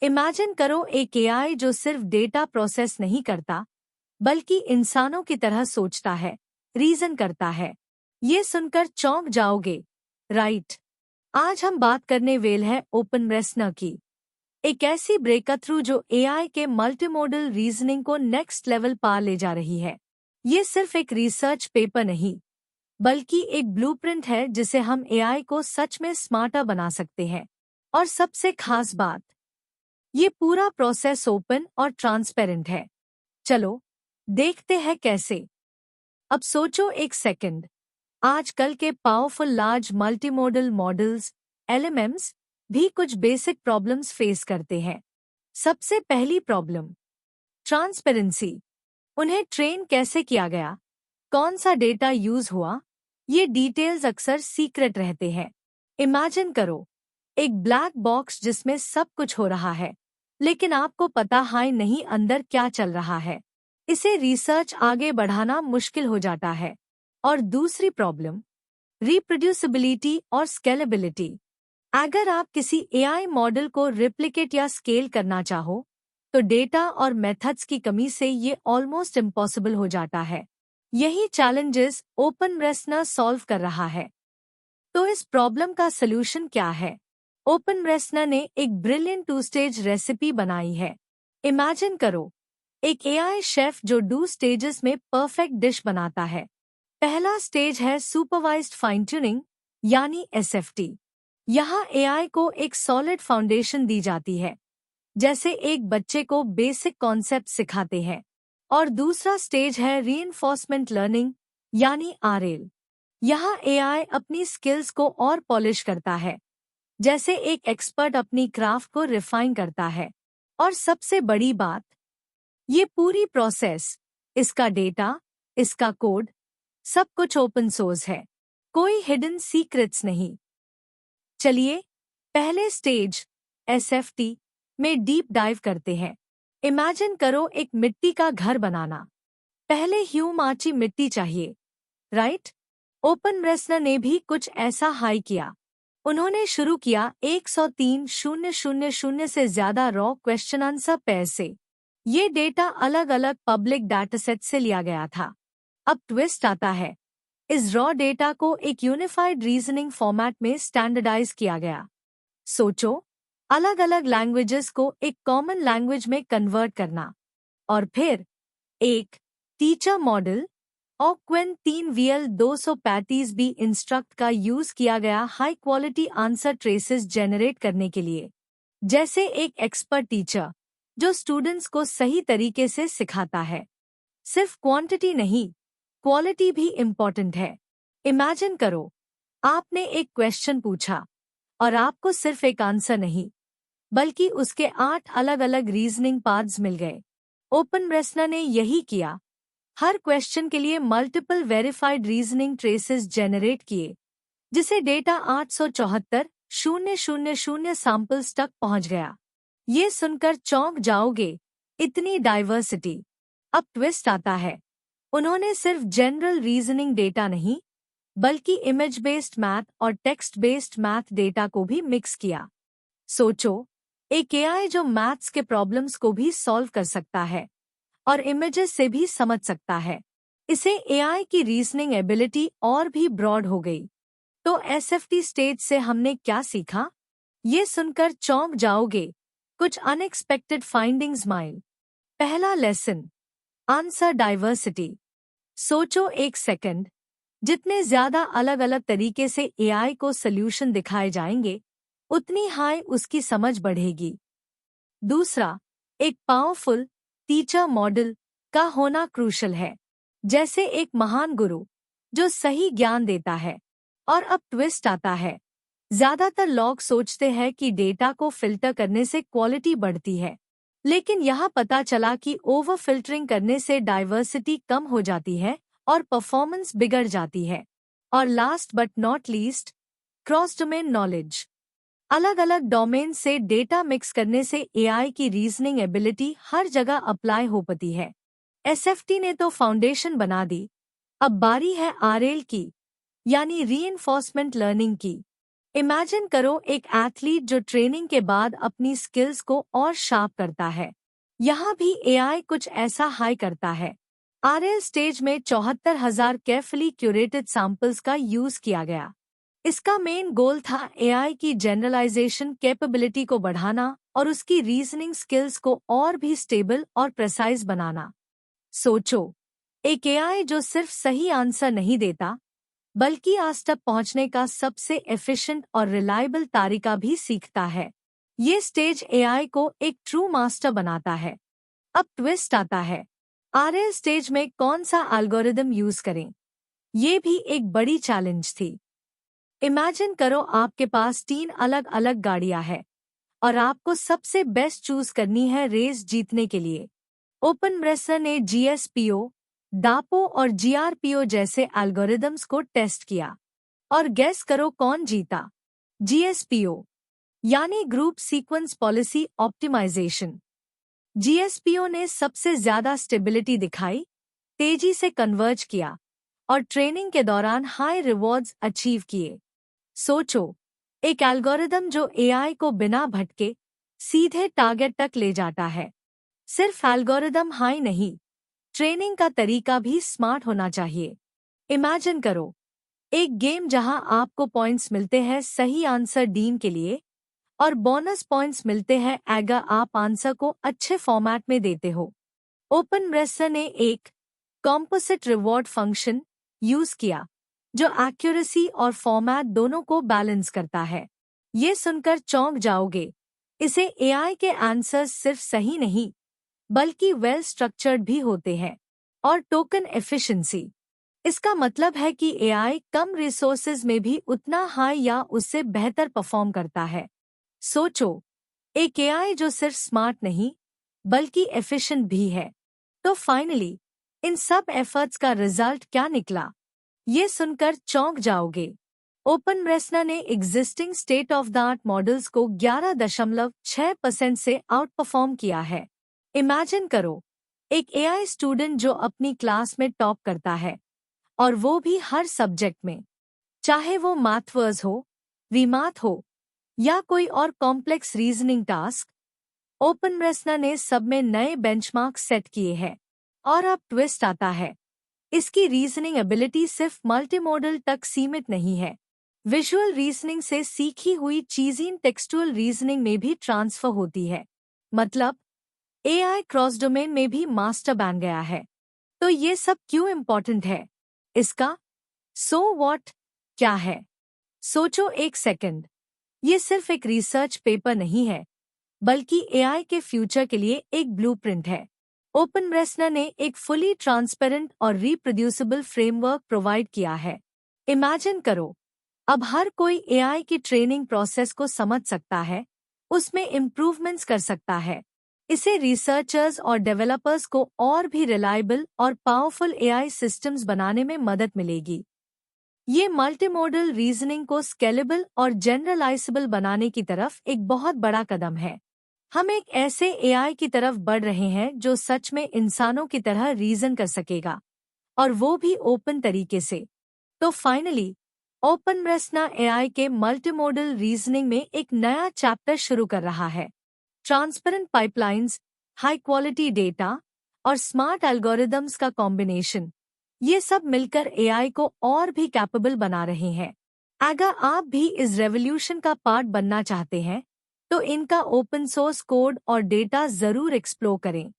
Imagine करो एक AI जो सिर्फ डेटा प्रोसेस नहीं करता, बल्कि इंसानों की तरह सोचता है, रीजन करता है। ये सुनकर चौंक जाओगे, राइट? आज हम बात करने वेल है ओपनरेस्ना की, एक ऐसी ब्रेकथ्रू जो एआई के मल्टीमोडल रीजनिंग को नेक्स्ट लेवल पा ले जा रही है। ये सिर्फ एक रिसर्च पेपर नहीं, बल्कि एक ब्लूप्रिंट है जिसे हम एआई को सच में स्मार्टर बना सकते हैं। और सबसे खास बात, ये पूरा प्रोसेस ओपन और ट्रांसपेरेंट है। चलो देखते हैं कैसे। अब सोचो एक सेकंड, आजकल के पावरफुल लार्ज मल्टीमोडल मॉडल्स एलएमएम्स भी कुछ बेसिक प्रॉब्लम्स फेस करते हैं। सबसे पहली प्रॉब्लम, ट्रांसपेरेंसी। उन्हें ट्रेन कैसे किया गया, कौन सा डेटा यूज हुआ, ये डिटेल्स अक्सर सीक्रेट रहते हैं। इमेजिन करो एक ब्लैक बॉक्स जिसमें सब कुछ हो रहा है, लेकिन आपको पता है नहीं अंदर क्या चल रहा है। इसे रिसर्च आगे बढ़ाना मुश्किल हो जाता है। और दूसरी प्रॉब्लम, रिप्रोड्यूसिबिलिटी और स्केलेबिलिटी। अगर आप किसी एआई मॉडल को रिप्लिकेट या स्केल करना चाहो, तो डेटा और मेथड्स की कमी से ये ऑलमोस्ट इम्पॉसिबल हो जाता है। यही चैलेंजेस ओपनरेस्ना सॉल्व कर रहा है। तो इस प्रॉब्लम का सलूशन क्या है? ओपनरेस्ना ने एक ब्रिलियंट टू स्टेज रेसिपी बनाई है। इमेजिन करो एक एआई शेफ जो 2 स्टेजेस में परफेक्ट डिश बनाता है। पहला स्टेज है सुपरवाइज्ड फाइन ट्यूनिंग, यानी एसएफटी। यहाँ एआई को एक सॉलिड फाउंडेशन दी जाती है, जैसे एक बच्चे को बेसिक कॉन्सेप्ट सिखाते हैं। और दूसरा स्टेज है रीइंफोर्समेंट लर्निंग, यानी आरएल। यहाँ एआई अपनी स्किल्स को और पॉलिश करता है, जैसे एक एक्सपर्ट अपनी क्राफ्ट को रिफाइन करता है। और सबसे बड़ी बात, ये पूरी प्रोसेस, इसका डेटा, इसका कोड, सब कुछ ओपन सोर्स है। कोई हिडन सीक्रेट्स नहीं। चलिए पहले स्टेज एसएफटी में डीप डाइव करते हैं। इमेजिन करो एक मिट्टी का घर बनाना। पहले ह्यूमाची मिट्टी चाहिए, राइट? ओपनरेस्ना ने भी कुछ ऐसा हाई किया। उन्होंने शुरू किया 103,000 से ज्यादा रॉ क्वेश्चन आंसर पेयर से। ये डेटा अलग अलग पब्लिक डाटासेट से लिया गया था। अब ट्विस्ट आता है, इस रॉ डेटा को एक यूनिफाइड रीजनिंग फॉर्मेट में स्टैंडर्डाइज किया गया। सोचो, अलग अलग लैंग्वेजेस को एक कॉमन लैंग्वेज में कन्वर्ट करना। और फिर एक टीचर मॉडल ऑक्वेन 3VL235B इंस्ट्रक्ट का यूज किया गया high quality answer traces generate करने के लिए, जैसे एक एक्सपर्ट टीचर जो स्टूडेंट्स को सही तरीके से सिखाता है। सिर्फ क्वांटिटी नहीं, क्वालिटी भी इम्पोर्टेंट है। इमेजिन करो आपने एक क्वेश्चन पूछा और आपको सिर्फ एक आंसर नहीं, बल्कि उसके 8 अलग अलग रीजनिंग पाथ्स मिल गए। ओपनरेस्ना ने यही किया, हर क्वेश्चन के लिए multiple verified reasoning traces generate किए, जिसे डेटा 874,000 सैंपल्स तक पहुंच गया। ये सुनकर चौंक जाओगे, इतनी डाइवर्सिटी। अब ट्विस्ट आता है, उन्होंने सिर्फ जनरल रीजनिंग डेटा नहीं, बल्कि इमेज बेस्ड मैथ और टेक्स्ट बेस्ड मैथ डेटा को भी मिक्स किया। सोचो, एक एआई जो मैथ्स के प्रॉब्लम्स को भी सॉल्व कर सकता है और इमेजेस से भी समझ सकता है। इसे एआई की रीजनिंग एबिलिटी और भी ब्रॉड हो गई। तो एसएफटी स्टेज से हमने क्या सीखा? ये सुनकर चौंक जाओगे, कुछ अनएक्सपेक्टेड फाइंडिंग्स माइल। पहला लेसन, आंसर डाइवर्सिटी। सोचो एक सेकंड, जितने ज्यादा अलग अलग तरीके से एआई को सॉल्यूशन दिखाए जाएंगे, उतनी हाई उसकी समझ बढ़ेगी। दूसरा, एक पावरफुल टीचर मॉडल का होना क्रूशल है, जैसे एक महान गुरु जो सही ज्ञान देता है। और अब ट्विस्ट आता है, ज्यादातर लोग सोचते हैं कि डेटा को फिल्टर करने से क्वालिटी बढ़ती है, लेकिन यहाँ पता चला कि ओवर फिल्टरिंग करने से डाइवर्सिटी कम हो जाती है और परफॉर्मेंस बिगड़ जाती है। और last but not least, cross domain knowledge. अलग अलग डोमेन से डेटा मिक्स करने से एआई की रीजनिंग एबिलिटी हर जगह अप्लाई हो पाती है। एसएफटी ने तो फाउंडेशन बना दी, अब बारी है आरएल की, यानी रीइंफोर्समेंट लर्निंग की। इमेजिन करो एक एथलीट जो ट्रेनिंग के बाद अपनी स्किल्स को और शार्प करता है। यहाँ भी एआई कुछ ऐसा हाई करता है। आरएल स्टेज में 74,000 केयरफुली क्यूरेटेड सैंपल्स का यूज किया गया। इसका मेन गोल था एआई की जनरलाइजेशन कैपेबिलिटी को बढ़ाना और उसकी रीजनिंग स्किल्स को और भी स्टेबल और प्रिसाइज बनाना। सोचो, एक एआई जो सिर्फ सही आंसर नहीं देता बल्कि आज तक पहुंचने का सबसे एफिशिएंट और रिलायबल तरीका भी सीखता है। ये स्टेज एआई को एक ट्रू मास्टर बनाता है। अब ट्विस्ट आता है, आरएल स्टेज में कौन सा एल्गोरिदम यूज करें? ये भी एक बड़ी चैलेंज थी। इमेजिन करो आपके पास 3 अलग अलग गाड़ियां हैं और आपको सबसे बेस्ट चूज करनी है रेस जीतने के लिए। ओपनरेंस ने जीएसपीओ, डापो और जीआरपीओ जैसे एल्गोरिदम्स को टेस्ट किया और गेस करो कौन जीता? जीएसपीओ यानी ग्रुप सीक्वेंस पॉलिसी ऑप्टिमाइजेशन। जीएसपीओ ने सबसे ज्यादा स्टेबिलिटी दिखाई, तेजी से कन्वर्ज किया और ट्रेनिंग के दौरान हाई रिवॉर्ड्स अचीव किए। सोचो, एक एल्गोरिदम जो एआई को बिना भटके सीधे टारगेट तक ले जाता है। सिर्फ एल्गोरिदम हाई नहीं, ट्रेनिंग का तरीका भी स्मार्ट होना चाहिए। इमेजिन करो एक गेम जहां आपको पॉइंट्स मिलते हैं सही आंसर डीन के लिए और बोनस पॉइंट्स मिलते हैं अगर आप आंसर को अच्छे फॉर्मेट में देते हो। ओपनरेंस ने एक कॉम्पोजिट रिवॉर्ड फंक्शन यूज किया जो एक्यूरेसी और फॉर्मेट दोनों को बैलेंस करता है। ये सुनकर चौंक जाओगे, इसे एआई के आंसर्स सिर्फ सही नहीं बल्कि वेल स्ट्रक्चर्ड भी होते हैं। और टोकन एफिशिएंसी, इसका मतलब है कि एआई कम रिसोर्सेज में भी उतना हाई या उससे बेहतर परफॉर्म करता है। सोचो, एक एआई जो सिर्फ स्मार्ट नहीं बल्कि एफिशिएंट भी है। तो फाइनली इन सब एफर्ट्स का रिजल्ट क्या निकला? ये सुनकर चौंक जाओगे। ओपनरेंस ने existing state of the art models को 11.6% से आउट परफॉर्म किया है। इमेजिन करो एक एआई स्टूडेंट जो अपनी क्लास में टॉप करता है और वो भी हर सब्जेक्ट में, चाहे वो मैथवर्स हो, रीमाथ हो या कोई और कॉम्प्लेक्स रीजनिंग टास्क। ओपनरेंस ने सब में नए बेंचमार्क सेट किए हैं। और अब ट्विस्ट आता है, इसकी रीजनिंग एबिलिटी सिर्फ मल्टीमोडल तक सीमित नहीं है। विजुअल रीजनिंग से सीखी हुई चीजें टेक्सचुअल रीजनिंग में भी ट्रांसफर होती है। मतलब एआई क्रॉस डोमेन में भी मास्टर बन गया है। तो ये सब क्यों इम्पोर्टेंट है? इसका सो व्हाट क्या है? सोचो एक सेकंड, ये सिर्फ एक रिसर्च पेपर नहीं है बल्कि एआई के फ्यूचर के लिए एक ब्लूप्रिंट है। ओपनरेंस ने एक फुली ट्रांसपेरेंट और रिप्रोड्यूसिबल फ्रेमवर्क प्रोवाइड किया है। इमेजिन करो, अब हर कोई एआई की ट्रेनिंग प्रोसेस को समझ सकता है, उसमें इम्प्रूवमेंट्स कर सकता है। इसे रिसर्चर्स और डेवलपर्स को और भी रिलायबल और पावरफुल एआई सिस्टम्स बनाने में मदद मिलेगी। ये मल्टीमोडल रीजनिंग को स्केलेबल और जनरलाइजेबल बनाने की तरफ एक बहुत बड़ा कदम है। हम एक ऐसे एआई की तरफ बढ़ रहे हैं जो सच में इंसानों की तरह रीजन कर सकेगा, और वो भी ओपन तरीके से। तो फाइनली ओपनरेंस एआई के मल्टीमोडल रीजनिंग में एक नया चैप्टर शुरू कर रहा है। Transparent pipelines, high quality data और स्मार्ट एल्गोरिदम्स का कॉम्बिनेशन, ये सब मिलकर एआई को और भी कैपेबल बना रहे हैं। अगर आप भी इस रेवोल्यूशन का पार्ट बनना चाहते हैं तो इनका ओपन सोर्स कोड और डेटा जरूर एक्सप्लोर करें।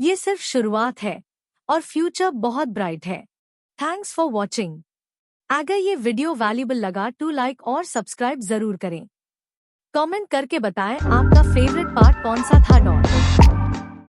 ये सिर्फ शुरुआत है और फ्यूचर बहुत ब्राइट है। Thanks for watching. अगर ये वीडियो वैल्यूबल लगा तो लाइक और सब्सक्राइब जरूर करें। कमेंट करके बताएं आपका फेवरेट पार्ट कौन सा था।